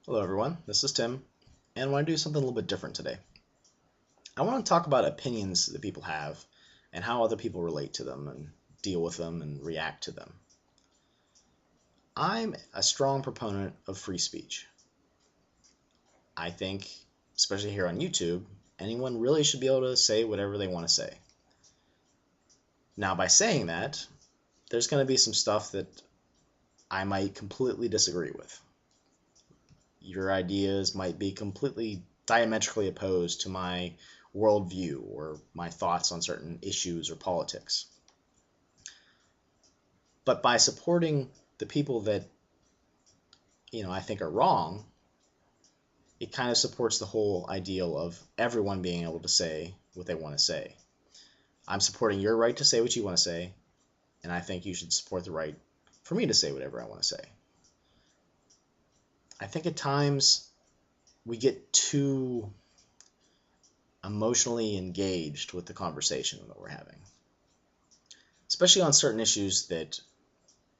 Hello everyone, this is Tim, and I want to do something a little bit different today. I want to talk about opinions that people have and how other people relate to them and deal with them and react to them. I'm a strong proponent of free speech. I think, especially here on YouTube, anyone really should be able to say whatever they want to say. Now, by saying that, there's going to be some stuff that I might completely disagree with. Your ideas might be completely diametrically opposed to my worldview or my thoughts on certain issues or politics. But by supporting the people that I think are wrong, it kind of supports the whole ideal of everyone being able to say what they want to say. I'm supporting your right to say what you want to say, and I think you should support the right for me to say whatever I want to say. I think at times we get too emotionally engaged with the conversation that we're having, especially on certain issues that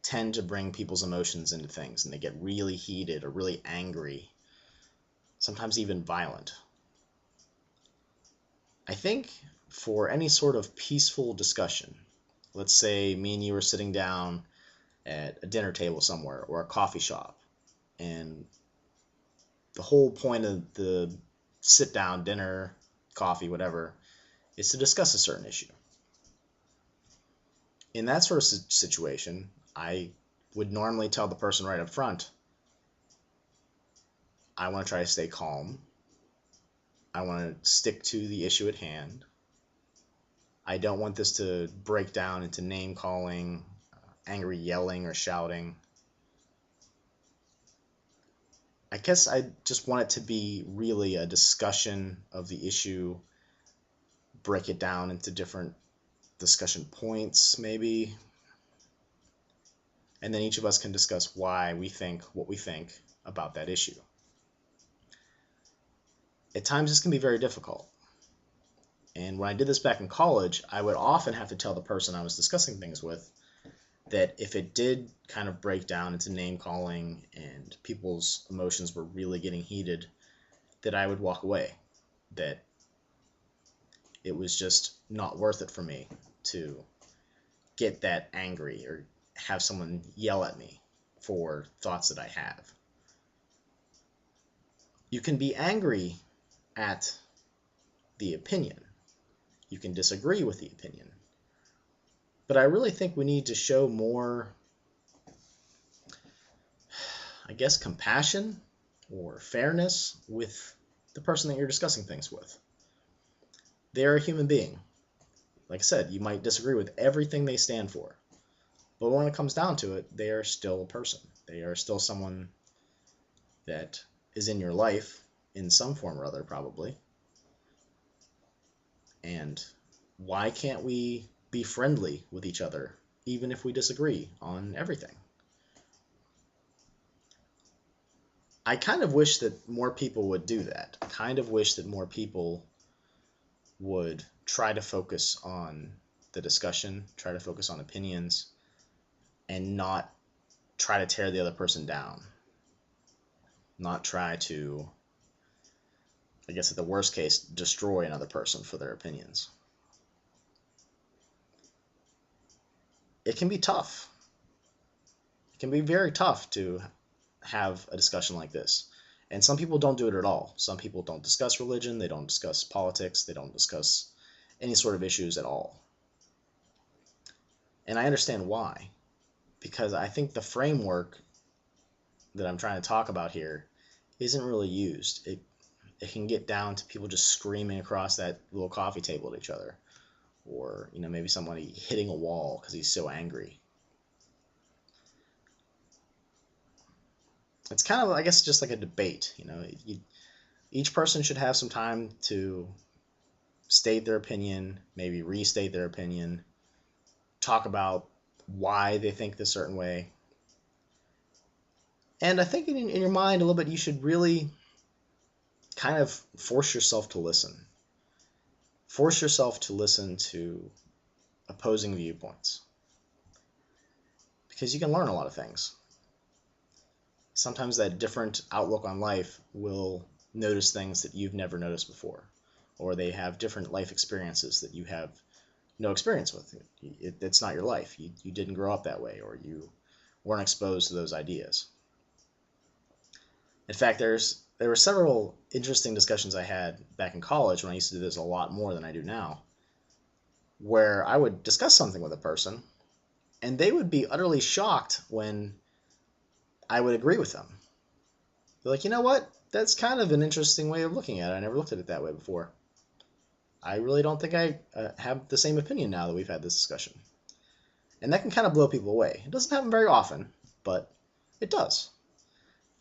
tend to bring people's emotions into things, and they get really heated or really angry, sometimes even violent. I think for any sort of peaceful discussion, let's say me and you are sitting down at a dinner table somewhere or a coffee shop, and the whole point of the sit down dinner, coffee, whatever, is to discuss a certain issue. In that sort of situation, I would normally tell the person right up front, I want to try to stay calm. I want to stick to the issue at hand. I don't want this to break down into name calling, angry yelling or shouting. I guess I just want it to be really a discussion of the issue, break it down into different discussion points maybe, and then each of us can discuss why we think what we think about that issue. At times this can be very difficult. And when I did this back in college, I would often have to tell the person I was discussing things with that if it did kind of break down into name calling and people's emotions were really getting heated, that I would walk away, that it was just not worth it for me to get that angry or have someone yell at me for thoughts that I have. You can be angry at the opinion. You can disagree with the opinion. But I really think we need to show more, I guess, compassion or fairness with the person that you're discussing things with. They're a human being. Like I said, you might disagree with everything they stand for. But when it comes down to it, they are still a person. They are still someone that is in your life in some form or other, probably. And why can't we be friendly with each other, even if we disagree on everything? I kind of wish that more people would do that. I kind of wish that more people would try to focus on the discussion, try to focus on opinions, and not try to tear the other person down. Not try to, I guess at the worst case, destroy another person for their opinions. It can be tough. It can be very tough to have a discussion like this. And some people don't do it at all. Some people don't discuss religion, they don't discuss politics, they don't discuss any sort of issues at all. And I understand why. Because I think the framework that I'm trying to talk about here isn't really used. It can get down to people just screaming across that little coffee table at each other. Or, maybe somebody hitting a wall because he's so angry. It's kind of, I guess, just like a debate. Each person should have some time to state their opinion, maybe restate their opinion, talk about why they think this certain way. And I think in your mind a little bit, you should really kind of force yourself to listen. Force yourself to listen to opposing viewpoints. Because you can learn a lot of things. sometimes that different outlook on life will notice things that you've never noticed before, or they have different life experiences that you have no experience with. It's not your life. You didn't grow up that way, or you weren't exposed to those ideas. In fact, there were several interesting discussions I had back in college when I used to do this a lot more than I do now, where I would discuss something with a person, and they would be utterly shocked when I would agree with them. They're like, you know what? That's kind of an interesting way of looking at it. I never looked at it that way before. I really don't think I have the same opinion now that we've had this discussion. And that can kind of blow people away. It doesn't happen very often, but it does.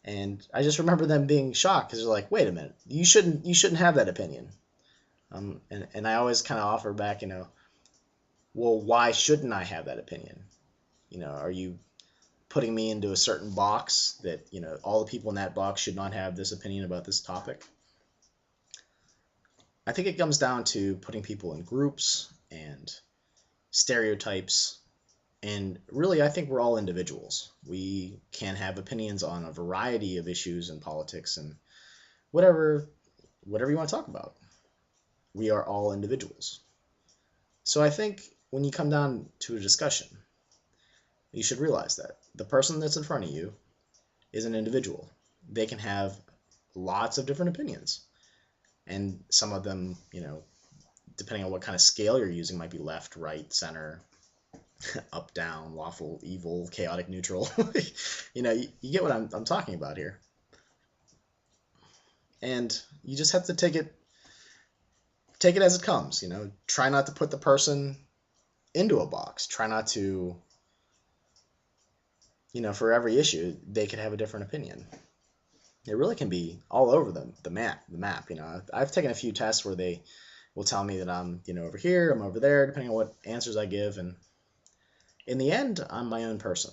And I just remember them being shocked because they're like, wait a minute, you shouldn't have that opinion. And I always kind of offer back, well, why shouldn't I have that opinion? Are you putting me into a certain box that, all the people in that box should not have this opinion about this topic? I think it comes down to putting people in groups and stereotypes. And really, I think we're all individuals. We can have opinions on a variety of issues in politics and whatever you want to talk about. We are all individuals. So I think when you come down to a discussion, you should realize that the person that's in front of you is an individual. They can have lots of different opinions. And some of them, depending on what kind of scale you're using, might be left, right, center, up, down, lawful, evil, chaotic, neutral. You get what I'm talking about here. And you just have to take it as it comes. Try not to put the person into a box. Try not to, for every issue, they could have a different opinion. It really can be all over the map. I've taken a few tests where they will tell me that I'm, over here, I'm over there, depending on what answers I give. And in the end, I'm my own person.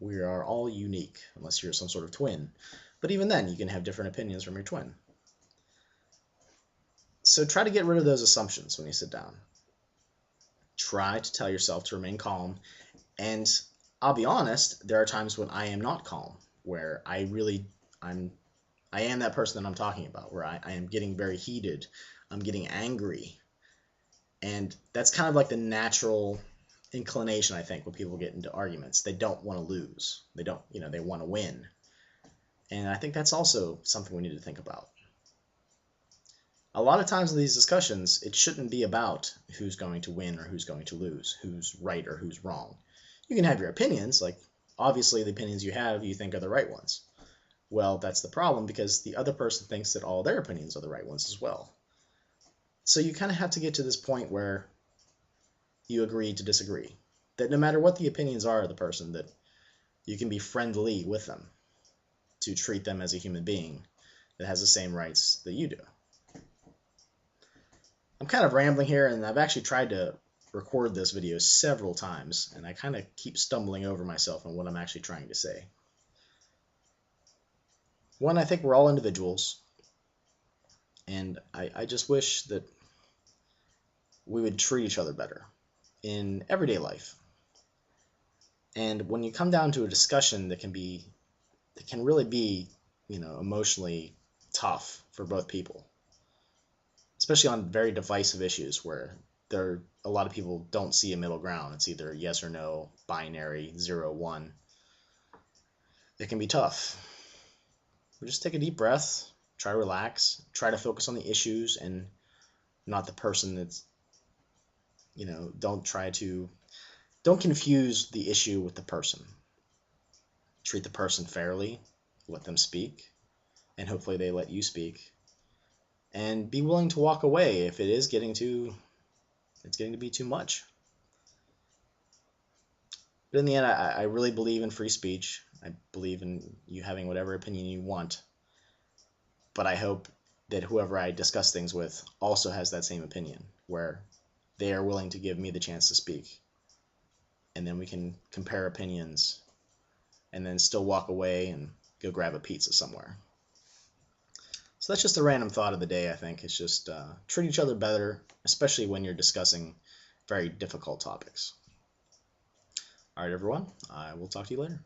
We are all unique, unless you're some sort of twin. But even then, you can have different opinions from your twin. So try to get rid of those assumptions when you sit down. Try to tell yourself to remain calm. And I'll be honest, there are times when I am not calm, where I am that person that I'm talking about, where I am getting very heated. I'm getting angry. And that's kind of like the natural inclination, I think, when people get into arguments. They don't want to lose. They don't, they want to win. And I think that's also something we need to think about. A lot of times in these discussions, it shouldn't be about who's going to win or who's going to lose, who's right or who's wrong. You can have your opinions, like obviously the opinions you have you think are the right ones. Well, that's the problem, because the other person thinks that all their opinions are the right ones as well. So you kind of have to get to this point where you agree to disagree. That no matter what the opinions are of the person, that you can be friendly with them, to treat them as a human being that has the same rights that you do. I'm kind of rambling here, and I've actually tried to record this video several times, and I kind of keep stumbling over myself on what I'm actually trying to say. One, I think we're all individuals, and I just wish that we would treat each other better in everyday life. And when you come down to a discussion that can really be, emotionally tough for both people, especially on very divisive issues where a lot of people don't see a middle ground. It's either yes or no, binary, 0, 1. It can be tough. But just take a deep breath, try to relax, try to focus on the issues and not the person that's, don't confuse the issue with the person. Treat the person fairly, let them speak, and hopefully they let you speak. And be willing to walk away if it is getting to be too much. But in the end, I really believe in free speech. I believe in you having whatever opinion you want. But I hope that whoever I discuss things with also has that same opinion, where they are willing to give me the chance to speak. And then we can compare opinions and then still walk away and go grab a pizza somewhere. So that's just a random thought of the day, I think. It's just treat each other better, especially when you're discussing very difficult topics. All right, everyone. I will talk to you later.